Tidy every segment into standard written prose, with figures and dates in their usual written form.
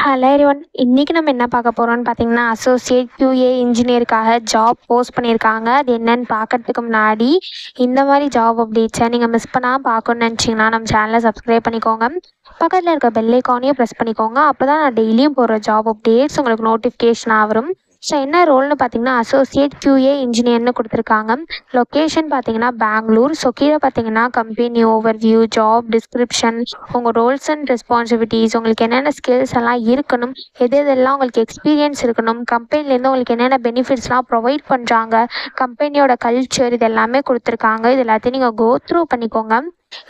Hello everyone. இன்றைக்கி நம்ம என்ன பார்க்க போகிறோம்னு பார்த்தீங்கன்னா, அசோசியேட் QA இன்ஜினியருக்காக ஜாப் போஸ்ட் பண்ணியிருக்காங்க. அது என்னன்னு பார்க்கறதுக்கு முன்னாடி இந்த மாதிரி ஜாப் அப்டேட்ஸை நீங்கள் மிஸ் பண்ணாமல் பார்க்கணுன்னு நினச்சிங்கன்னா நம்ம சேனலை சப்ஸ்கிரைப் பண்ணிக்கோங்க. பக்கத்தில் இருக்க பெல் ஐக்கானையும் ப்ரெஸ் பண்ணிக்கோங்க. அப்போ தான் நான் டெய்லியும் போடுற ஜாப் அப்டேட்ஸ் உங்களுக்கு நோட்டிஃபிகேஷனாக வரும். ஸோ என்ன ரோல்னு பார்த்தீங்கன்னா, அசோசியேட் QA இன்ஜினியர்னு கொடுத்துருக்காங்க. லொக்கேஷன் பார்த்தீங்கன்னா பெங்களூர். ஸோ கீழே பார்த்தீங்கன்னா கம்பெனி ஓவர்வியூ, ஜாப் டிஸ்கிரிப்ஷன், உங்கள் ரோல்ஸ் அண்ட் ரெஸ்பான்சிபிலிட்டிஸ், உங்களுக்கு என்னென்ன ஸ்கில்ஸ் எல்லாம் இருக்கணும், எதெல்லாம் உங்களுக்கு எக்ஸ்பீரியன்ஸ் இருக்கணும், கம்பெனிலேருந்து உங்களுக்கு என்னென்ன பெனிஃபிட்ஸ்லாம் ப்ரொவைட் பண்ணுறாங்க, கம்பெனியோட கல்ச்சர், இது எல்லாமே கொடுத்துருக்காங்க. இது எல்லாத்தையும் நீங்கள் கோ த்ரூ பண்ணிக்கோங்க.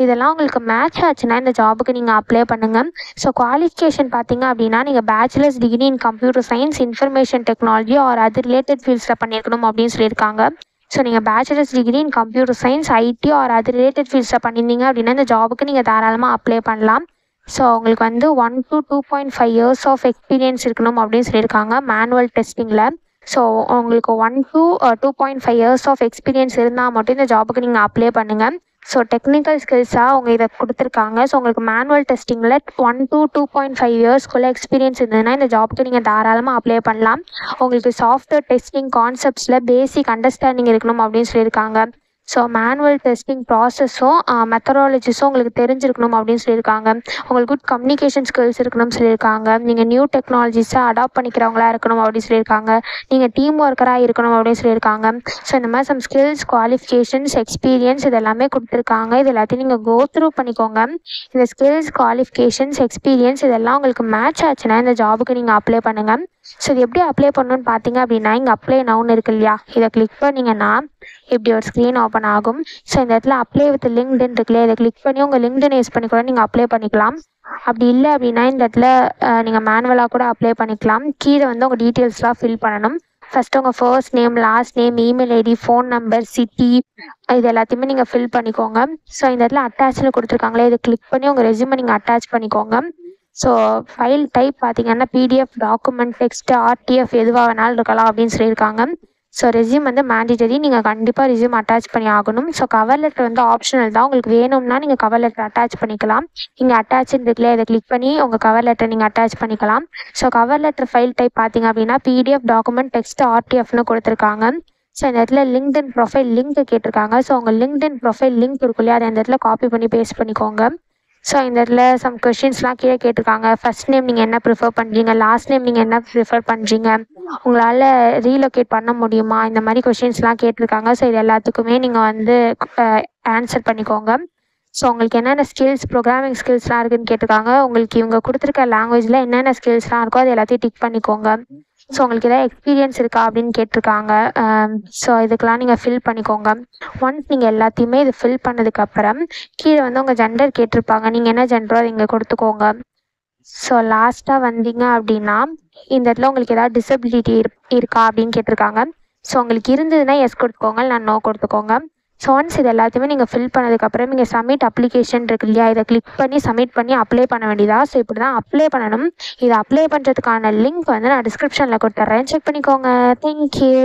இதெல்லாம் உங்களுக்கு மேட்ச் ஆச்சுன்னா இந்த ஜாபுக்கு நீங்கள் அப்ளை பண்ணுங்கள். ஸோ குவாலிஃபிகேஷன் பார்த்தீங்க அப்படின்னா, நீங்கள் bachelors degree in computer science, information technology or அது ரிலேட்டட் ஃபீல்ட்ஸில் பண்ணியிருக்கணும் அப்படின்னு சொல்லியிருக்காங்க. ஸோ நீங்கள் bachelors degree in computer science, IT or அது ரிலேட்டட் ஃபீல்ட்ஸில் பண்ணியிருந்தீங்க அப்படின்னா இந்த ஜாபுக்கு நீங்கள் தாராளமாக அப்ளை பண்ணலாம். ஸோ உங்களுக்கு 1 to 2.5 years ஆஃப் எக்ஸ்பீரியன்ஸ் இருக்கணும் அப்படின்னு சொல்லியிருக்காங்க மேனுவல் டெஸ்டிங்கில். ஸோ உங்களுக்கு 1 to 2.5 years ஆஃப் எக்ஸ்பீரியன்ஸ் இருந்தால் மட்டும் இந்த ஜாபுக்கு நீங்கள் அப்ளை பண்ணுங்கள். ஸோ டெக்னிக்கல் ஸ்கில்ஸாக அவங்க இதை கொடுத்துருக்காங்க. ஸோ உங்களுக்கு மேனுவல் டெஸ்டிங்கில் 1 to 2.5 yearsக்குள்ளே எக்ஸ்பீரியன்ஸ் இருந்ததுன்னா இந்த ஜாபுக்கு நீங்கள் தாராளமாக அப்ளை பண்ணலாம். உங்களுக்கு சாஃப்ட்வேர் டெஸ்டிங் கான்செப்ட்ஸில் பேசிக் அண்டர்ஸ்டாண்டிங் இருக்கணும் அப்படின்னு சொல்லியிருக்காங்க. ஸோ மேனுவல் டெஸ்டிங் ப்ராசஸும் மெத்தடாலஜிஸும் உங்களுக்கு தெரிஞ்சிருக்கணும் அப்படின்னு சொல்லியிருக்காங்க. உங்களுக்கு குட் கம்யூனிகேஷன் ஸ்கில்ஸ் இருக்கணும்னு சொல்லியிருக்காங்க. நீங்கள் நியூ டெக்னாலஜிஸை அடாப்ட் பண்ணிக்கிறவங்களா இருக்கணும் அப்படின்னு சொல்லியிருக்காங்க. நீங்கள் டீம் ஒர்க்கராக இருக்கணும் அப்படின்னு சொல்லியிருக்காங்க. ஸோ இந்த மாதிரி சம் ஸ்கில்ஸ், குவாலிஃபிகேஷன்ஸ், எக்ஸ்பீரியன்ஸ் இது எல்லாமே கொடுத்துருக்காங்க. இது எல்லாத்தையும் நீங்கள் கோ த்ரூ பண்ணிக்கோங்க. இந்த ஸ்கில்ஸ், குவாலிஃபிகேஷன்ஸ், எக்ஸ்பீரியன்ஸ் இதெல்லாம் உங்களுக்கு மேட்ச் ஆச்சுன்னா இந்த ஜாபுக்கு நீங்கள் அப்ளை பண்ணுங்கள். ஸோ இது எப்படி அப்ளை பண்ணணும்னு பார்த்தீங்க அப்படின்னா, இங்கே அப்ளை நவுன் இருக்கு இல்லையா, இதை கிளிக் பண்ணிங்கன்னா இப்படி ஒரு ஸ்க்ரீன் ஓப்பன் ஆகும். ஸோ இந்த இடத்துல அப்ளை வித் லிங்க்டின் இருக்குல்லையா, இதை கிளிக் பண்ணி உங்கள் லிங்க்டின் யூஸ் பண்ணி கூட நீங்கள் அப்ளை பண்ணிக்கலாம். அப்படி இல்லை அப்படின்னா இந்த இடத்துல நீங்கள் மேனுவலாக கூட அப்ளை பண்ணிக்கலாம். கீழே உங்கள் டீட்டெயில்ஸ்லாம் ஃபில் பண்ணணும். ஃபஸ்ட்டு உங்கள் first name, last name, email ID, phone number, city இது எல்லாத்தையுமே நீங்கள் ஃபில் பண்ணிக்கோங்க. ஸோ இந்த இடத்துல அட்டாச்சில் கொடுத்துருக்காங்களே, இதை கிளிக் பண்ணி உங்கள் ரெஸ்யூமை நீங்கள் அட்டாச் பண்ணிக்கோங்க. ஸோ ஃபைல் டைப் பார்த்தீங்கன்னா PDF, டாக்குமெண்ட், டெக்ஸ்ட், RTF எதுவாக வேணாலும் இருக்கலாம் அப்படின்னு சொல்லியிருக்காங்க. ஸோ ரெஸ்யூம் மேண்டிட்டரி, நீங்கள் கண்டிப்பாக ரெஸ்யூம் அட்டாச் பண்ணி ஆகணும். ஸோ கவர் லெட்டர் ஆப்ஷனல் தான், உங்களுக்கு வேணும்னா நீங்கள் கவர் லெட்டர் அட்டாச் பண்ணிக்கலாம். இங்கே அட்டாச்னு இருக்குல்ல, இதை கிளிக் பண்ணி உங்கள் கவர் லெட்டர் நீங்கள் அட்டாச் பண்ணிக்கலாம். So cover letter file type பார்த்தீங்க அப்படின்னா PDF, டாக்குமெண்ட், டெக்ஸ்ட், RTFனு கொடுத்துருக்காங்க. ஸோ இந்த இடத்துல லிங்க்டின் ப்ரொஃபைல் லிங்க் கேட்டிருக்காங்க. ஸோ உங்கள் லிங்க்டின் ப்ரொஃபைல் லிங்க் இருக்கும் இல்லையா, அதை இந்த இடத்துல காப்பி பண்ணி பேஸ்ட் பண்ணிக்கோங்க. ஸோ இந்த இடத்துல சம் கொஷின்ஸ்லாம் கீழே கேட்டிருக்காங்க. ஃபர்ஸ்ட் நேம் நீங்கள் என்ன ப்ரிஃபர் பண்ணுறீங்க, லாஸ்ட் நேம் நீங்கள் என்ன ப்ரிஃபர் பண்ணுறீங்க, உங்களால் ரீலொகேட் பண்ண முடியுமா, இந்த மாதிரி கொஷின்ஸ்லாம் கேட்டிருக்காங்க. ஸோ இது எல்லாத்துக்குமே நீங்கள் ஆன்சர் பண்ணிக்கோங்க. ஸோ உங்களுக்கு என்னென்ன ஸ்கில்ஸ், ப்ரோக்ராமிங் ஸ்கில்ஸ்லாம் இருக்குதுன்னு கேட்டிருக்காங்க. உங்களுக்கு இவங்க கொடுத்துருக்க லாங்குவேஜில் என்னென்ன ஸ்கில்ஸ்லாம் இருக்கோ அது எல்லாத்தையும் டிக் பண்ணிக்கோங்க. ஸோ உங்களுக்கு எதாவது எக்ஸ்பீரியன்ஸ் இருக்கா அப்படின்னு கேட்டிருக்காங்க. ஸோ இதுக்கெலாம் நீங்கள் ஃபில் பண்ணிக்கோங்க. ஒன்ஸ் நீங்கள் எல்லாத்தையுமே இது ஃபில் பண்ணதுக்கப்புறம் கீழே உங்கள் ஜெண்டர் கேட்டிருப்பாங்க. நீங்கள் என்ன ஜெண்டரோ அதை இங்கே கொடுத்துக்கோங்க. ஸோ லாஸ்ட்டாக வந்தீங்க அப்படின்னா இந்த இடத்துல உங்களுக்கு ஏதாவது டிசபிலிட்டி இருக்கா அப்படின்னு கேட்டிருக்காங்க. ஸோ உங்களுக்கு இருந்ததுன்னா எஸ் கொடுத்துக்கோங்க, இல்லை நோ கொடுத்துக்கோங்க. ஸோ ஒன்ஸ் இது எல்லாத்தையுமே நீங்கள் ஃபில் பண்ணதுக்கப்புறம் நீங்கள் சப்மிட் அப்ளிகேஷன் இருக்கு இல்லையா, இதை கிளிக் பண்ணி சப்மிட் பண்ணி அப்ளை பண்ண வேண்டியதா. ஸோ இப்படி தான் அப்ளை பண்ணணும். இதை அப்ளை பண்ணுறதுக்கான லிங்க் நான் டிஸ்கிரிப்ஷனில் கொடுத்துட்றேன், செக் பண்ணிக்கோங்க. தேங்க்யூ.